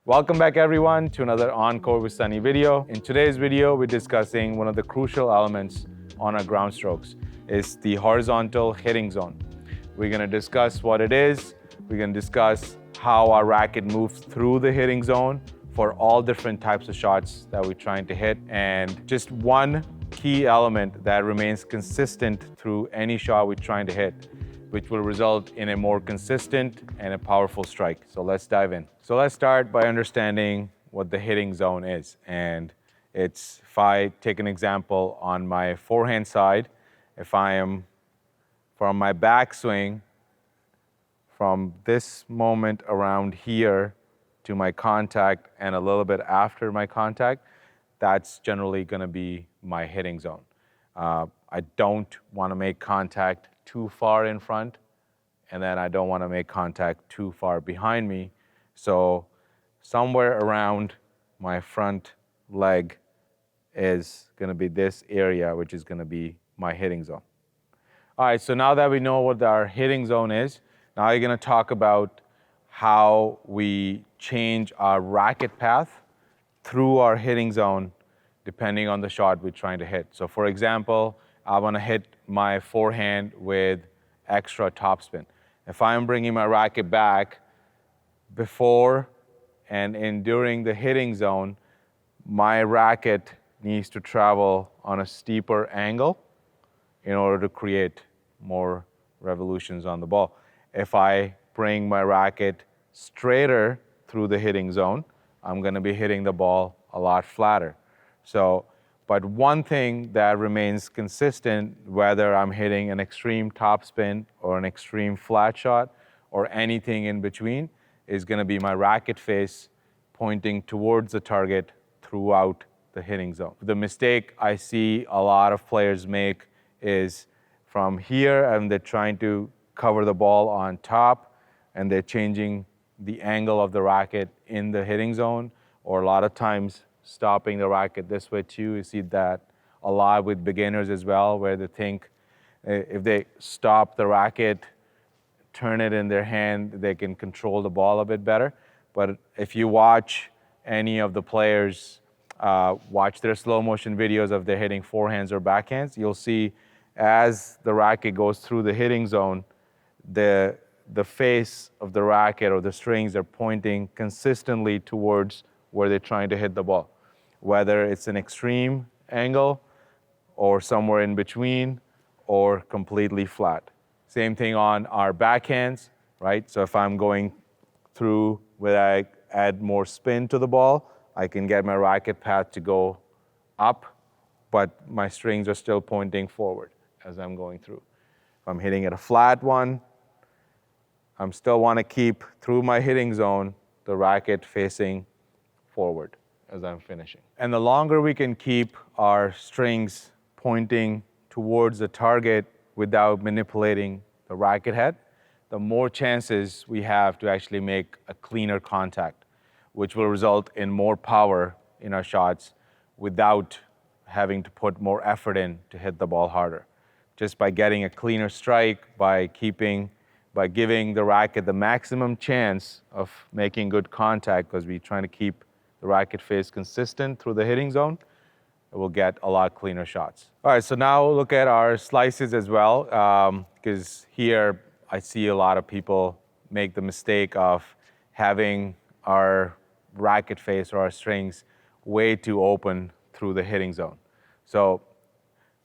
Welcome back everyone to another Encore with Sunny video. In today's video, we're discussing one of the crucial elements on our ground strokes. It's the horizontal hitting zone. We're gonna discuss what it is. We're gonna discuss how our racket moves through the hitting zone for all different types of shots that we're trying to hit. And just one key element that remains consistent through any shot we're trying to hit, which will result in a more consistent and a powerful strike. So let's dive in. So let's start by understanding what the hitting zone is. And it's, if I take an example on my forehand side, if I am from my backswing, from this moment around here to my contact and a little bit after my contact, that's generally gonna be my hitting zone. I don't wanna make contact too far in front, and then I don't want to make contact too far behind me. So somewhere around my front leg is going to be this area, which is going to be my hitting zone. All right, so now that we know what our hitting zone is, now you're going to talk about how we change our racket path through our hitting zone depending on the shot we're trying to hit. So for example, I want to hit my forehand with extra topspin. If I'm bringing my racket back before and during the hitting zone, my racket needs to travel on a steeper angle in order to create more revolutions on the ball. If I bring my racket straighter through the hitting zone, I'm going to be hitting the ball a lot flatter. But one thing that remains consistent, whether I'm hitting an extreme topspin or an extreme flat shot or anything in between, is going to be my racket face pointing towards the target throughout the hitting zone. The mistake I see a lot of players make is from here and they're trying to cover the ball on top and they're changing the angle of the racket in the hitting zone, or a lot of times stopping the racket this way too. You see that a lot with beginners as well, where they think if they stop the racket, turn it in their hand, they can control the ball a bit better. But if you watch any of the players, watch their slow motion videos of their hitting forehands or backhands, you'll see as the racket goes through the hitting zone, the face of the racket or the strings are pointing consistently towards where they're trying to hit the ball, whether it's an extreme angle or somewhere in between or completely flat. Same thing on our backhands, right? So if I'm going through where I add more spin to the ball, I can get my racket path to go up, but my strings are still pointing forward as I'm going through. If I'm hitting at a flat one, I still want to keep through my hitting zone the racket facing forward as I'm finishing. And the longer we can keep our strings pointing towards the target without manipulating the racket head, the more chances we have to actually make a cleaner contact, which will result in more power in our shots without having to put more effort in to hit the ball harder. Just by getting a cleaner strike, by giving the racket the maximum chance of making good contact, because we're trying to keep the racket face consistent through the hitting zone, we'll get a lot cleaner shots. All right, so now look at our slices as well, because here I see a lot of people make the mistake of having our racket face or our strings way too open through the hitting zone. So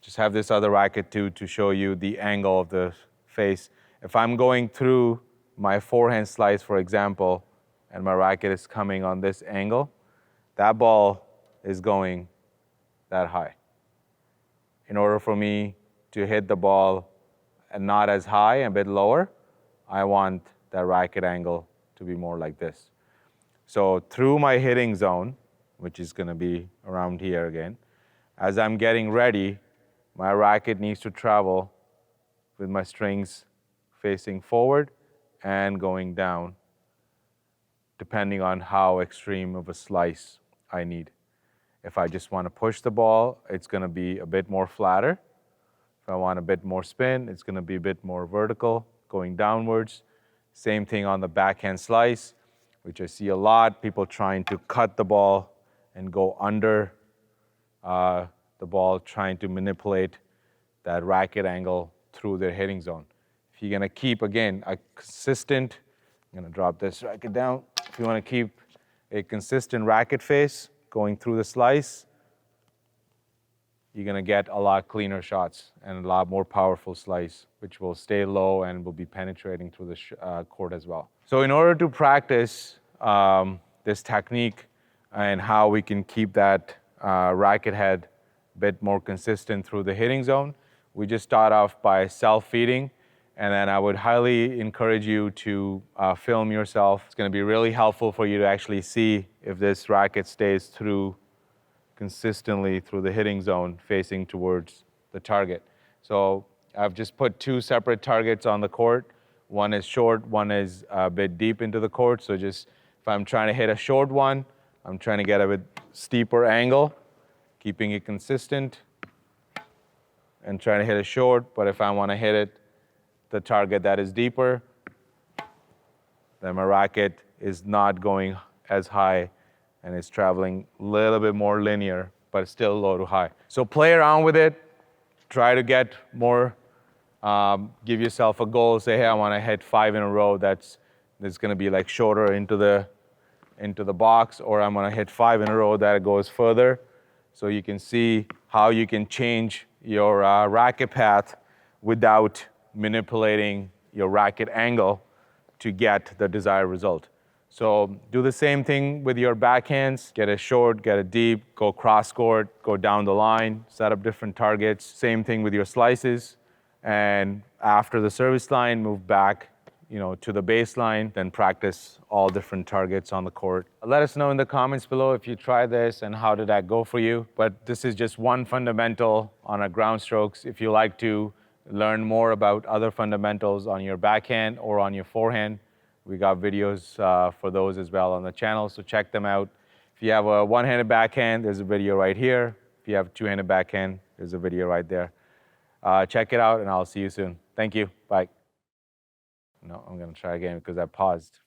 just have this other racket too to show you the angle of the face. If I'm going through my forehand slice, for example, and my racket is coming on this angle, that ball is going that high. In order for me to hit the ball and not as high, a bit lower, I want that racket angle to be more like this. So through my hitting zone, which is going to be around here again, as I'm getting ready, my racket needs to travel with my strings facing forward and going down, depending on how extreme of a slice I need. If I just want to push the ball, it's going to be a bit more flatter. If I want a bit more spin, it's going to be a bit more vertical, going downwards. Same thing on the backhand slice. which I see a lot, people trying to cut the ball and go under the ball, trying to manipulate that racket angle through their hitting zone. If you're going to keep, again, a consistent, I'm going to drop this racket down. If you want to keep a consistent racket face going through the slice, you're going to get a lot cleaner shots and a lot more powerful slice, which will stay low and will be penetrating through the court as well. So in order to practice this technique and how we can keep that racket head a bit more consistent through the hitting zone, we just start off by self-feeding, and then I would highly encourage you to film yourself. It's going to be really helpful for you to actually see if this racket stays through consistently through the hitting zone facing towards the target. So I've just put two separate targets on the court. One is short, one is a bit deep into the court. So just if I'm trying to hit a short one, I'm trying to get a bit steeper angle, keeping it consistent and trying to hit it short. But if I want to hit it, the target that is deeper, then my racket is not going as high and it's traveling a little bit more linear, but it's still low to high. So play around with it. Try to get more, give yourself a goal. Say, hey, I want to hit 5 in a row. That's going to be like shorter into the box, or I'm going to hit 5 in a row that goes further. So you can see how you can change your racket path without manipulating your racket angle to get the desired result. So do the same thing with your backhands. Get it short, get it deep, go cross court, go down the line, set up different targets. Same thing with your slices. And after the service line, move back, to the baseline, then practice all different targets on the court. Let us know in the comments below if you try this and how did that go for you. But this is just one fundamental on our ground strokes. If you like to learn more about other fundamentals on your backhand or on your forehand, we got videos for those as well on the channel, so check them out. If you have a one-handed backhand, there's a video right here. If you have a two-handed backhand, there's a video right there. Check it out, and I'll see you soon. Thank you. Bye. No, I'm going to try again because I paused.